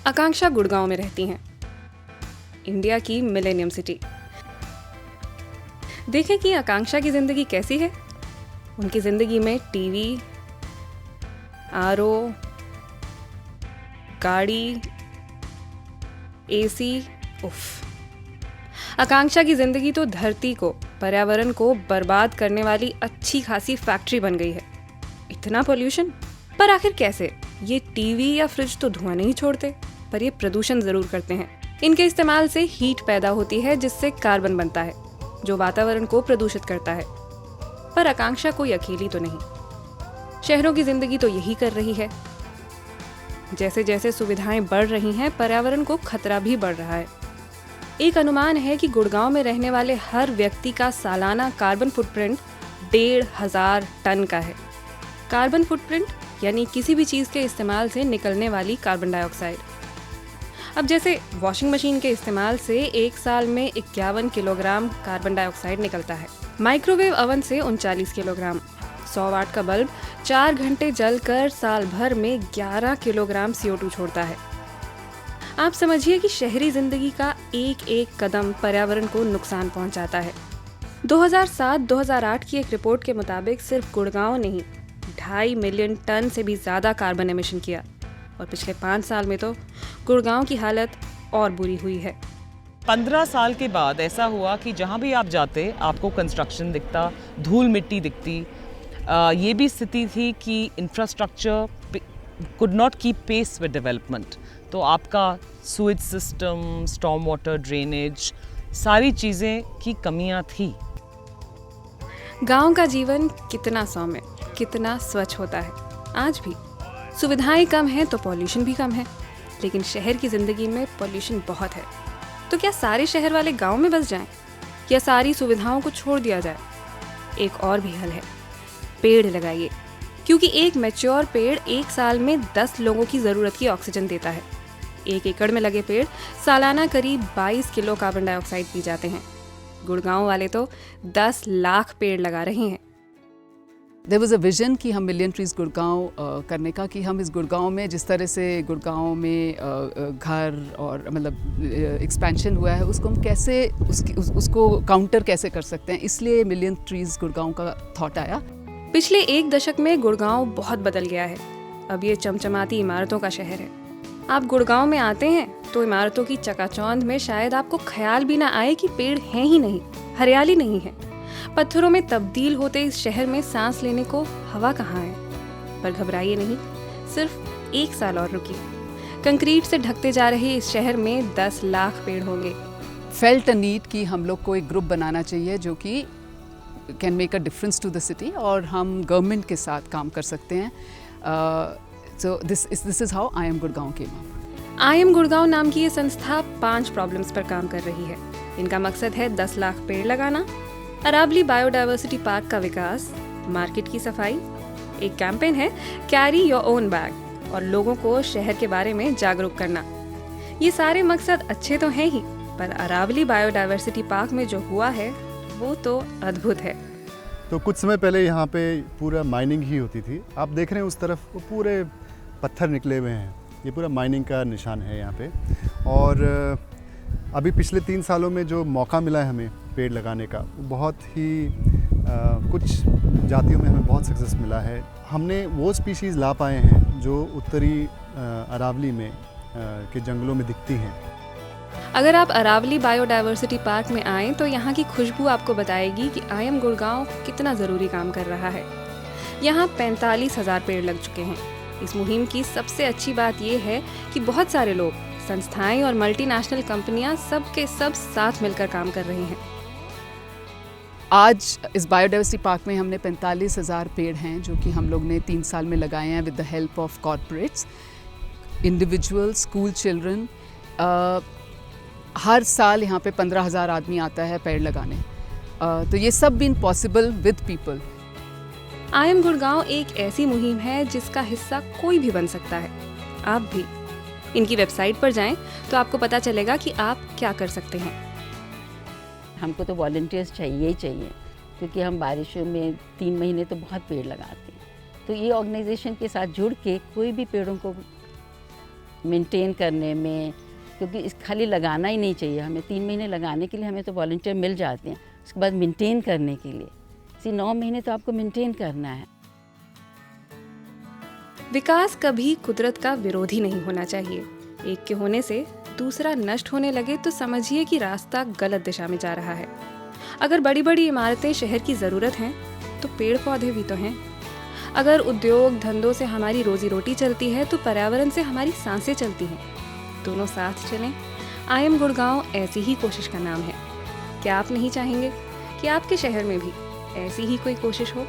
आकांक्षा गुड़गांव में रहती हैं, इंडिया की मिलेनियम सिटी। देखें कि आकांक्षा की जिंदगी कैसी है। उनकी जिंदगी में टीवी, आरओ, गाड़ी, एसी, उफ। आकांक्षा की जिंदगी तो धरती को, पर्यावरण को बर्बाद करने वाली अच्छी खासी फैक्ट्री बन गई है। इतना पोल्यूशन, पर आखिर कैसे? ये टीवी या फ्रिज तो धुआं नहीं छोड़ते, पर ये प्रदूषण जरूर करते हैं। इनके इस्तेमाल से हीट पैदा होती है, जिससे कार्बन बनता है, जो वातावरण को प्रदूषित करता है। पर आकांक्षा कोई अकेली तो नहीं। शहरों की जिंदगी तो यही कर रही है। जैसे जैसे सुविधाएं बढ़ रही हैं, पर्यावरण को खतरा भी बढ़ रहा है। एक अनुमान है कि गुड़गांव में रहने वाले हर व्यक्ति का सालाना कार्बन फुटप्रिंट 1,500 टन का है। कार्बन फुटप्रिंट यानी किसी भी चीज के इस्तेमाल से निकलने वाली कार्बन डाइऑक्साइड। अब जैसे वॉशिंग मशीन के इस्तेमाल से एक साल में 51 किलोग्राम कार्बन डाइऑक्साइड निकलता है। माइक्रोवेव ओवन से 39 किलोग्राम। 100 वाट का बल्ब 4 घंटे जलकर साल भर में 11 किलोग्राम CO2 छोड़ता है। आप समझिए कि शहरी जिंदगी का एक एक कदम पर्यावरण को नुकसान पहुंचाता है। 2007-2008 की एक रिपोर्ट के मुताबिक सिर्फ गुड़गांव ने ही 2.5 मिलियन टन से भी ज्यादा कार्बन एमिशन किया, और पिछले 5 साल में तो गुड़गांव की हालत और बुरी हुई है। 15 साल के बाद ऐसा हुआ कि जहाँ भी आप जाते आपको कंस्ट्रक्शन दिखता, धूल मिट्टी दिखती। ये भी स्थिति थी कि infrastructure could not keep pace with development. तो आपका sewage system, storm water drainage, सारी चीज़ें की कमियाँ थी। गांव का जीवन कितना सौम्य, कितना स्वच्छ होता है। आज भी सुविधाएं कम हैं तो पॉल्यूशन भी कम है, लेकिन शहर की जिंदगी में पॉल्यूशन बहुत है। तो क्या सारे शहर वाले गांव में बस जाएं, या सारी सुविधाओं को छोड़ दिया जाए? एक और भी हल है, पेड़ लगाइए, क्योंकि एक मैच्योर पेड़ एक साल में 10 लोगों की जरूरत की ऑक्सीजन देता है। 1 एकड़ में लगे पेड़ सालाना करीब 22 किलो कार्बन डाइऑक्साइड पी जाते हैं। गुड़गांव वाले तो 10 लाख पेड़ लगा रहे हैं। देयर वाज अ विजन कि हम मिलियन ट्रीज गुड़गांव करने का, कि हम इस गुड़गांव में जिस तरह से गुड़गांव में घर और मतलब एक्सपेंशन हुआ है, उसको हम कैसे उसको काउंटर कैसे कर सकते हैं। इसलिए मिलियन ट्रीज गुड़गांव का थॉट आया। पिछले 1 दशक में गुड़गांव बहुत बदल गया है। अब ये चमचमाती इमारतों का शहर है। आप गुड़गांव में आते हैं तो इमारतों की चकाचौंध में शायद आपको ख्याल भी ना आए कि पेड़ हैं ही नहीं, हरियाली नहीं है। पत्थरों में तब्दील होते इस शहर में सांस लेने को हवा कहाँ है। पर घबराइए नहीं, सिर्फ 1 साल और रुकिए। कंक्रीट से ढकते जा रहे इस शहर में 10 लाख पेड़ होंगे। फेल्ट अ नीड कि हम लोग को एक ग्रुप बनाना चाहिए जो कि can make a difference to the city, और हम गवर्नमेंट के साथ काम कर सकते हैं। So this is how I am Gurgaon came up. I am Gurgaon नाम की ये संस्था 5 प्रॉब्लम्स पर काम कर रही है। इनका मकसद है 10 लाख पेड़ लगाना, अरावली बायोडायवर्सिटी पार्क का विकास, मार्केट की सफाई, एक कैंपेन है कैरी योर ओन बैग, और लोगों को शहर के बारे में जागरूक करना। ये सारे मकसद अच्छे तो हैं ही, पर अरावली बायोडायवर्सिटी पार्क में जो हुआ है वो तो अद्भुत है। तो कुछ समय पहले यहाँ पे पूरा माइनिंग ही होती थी। आप देख रहे हैं उस तरफ वो पूरे पत्थर निकले हुए हैं, ये पूरा माइनिंग का निशान है यहाँ पे। और अभी पिछले 3 सालों में जो मौका मिला है हमें पेड़ लगाने का, वो बहुत ही कुछ जातियों में हमें बहुत सक्सेस मिला है। हमने वो स्पीशीज़ ला पाए हैं जो उत्तरी अरावली में के जंगलों में दिखती हैं। अगर आप अरावली बायोडायवर्सिटी पार्क में आएँ तो यहाँ की खुशबू आपको बताएगी कि आई एम गुड़गांव कितना ज़रूरी काम कर रहा है। यहाँ 45,000 पेड़ लग चुके हैं। इस मुहिम की सबसे अच्छी बात ये है कि बहुत सारे लोग, संस्थाएं और मल्टीनेशनल कंपनियां सब के सब साथ मिलकर काम कर रही हैं। आज इस बायोडाइवर्सिटी पार्क में हमने 45,000 पेड़ हैं जो कि हम लोग ने 3 साल में लगाए हैं with the help of corporates, individual, school children. हर साल यहाँ पे 15,000 आदमी आता है पेड़ लगाने। तो ये सब been possible with people. I am Gurgaon एक ऐसी मुहिम है जिसका हिस्सा कोई भी बन सकता है, आप भी। इनकी वेबसाइट पर जाएं तो आपको पता चलेगा कि आप क्या कर सकते हैं। हमको तो वॉलंटियर्स चाहिए ही चाहिए, क्योंकि हम बारिशों में 3 महीने तो बहुत पेड़ लगाते हैं। तो ये ऑर्गेनाइजेशन के साथ जुड़ के कोई भी पेड़ों को मेंटेन करने में, क्योंकि इस खाली लगाना ही नहीं चाहिए हमें, 3 महीने लगाने के लिए हमें तो वॉलंटियर मिल जाते हैं, उसके बाद मेंटेन करने के लिए इसी 9 महीने तो आपको मेंटेन करना है। विकास कभी कुदरत का विरोधी नहीं होना चाहिए। एक के होने से दूसरा नष्ट होने लगे तो समझिए कि रास्ता गलत दिशा में जा रहा है। अगर बड़ी बड़ी इमारतें शहर की ज़रूरत हैं तो पेड़ पौधे भी तो हैं। अगर उद्योग धंधों से हमारी रोजी रोटी चलती है तो पर्यावरण से हमारी सांसें चलती हैं। दोनों साथ चलें। आई एम गुड़गांव ऐसी ही कोशिश का नाम है। क्या आप नहीं चाहेंगे कि आपके शहर में भी ऐसी ही कोई कोशिश हो?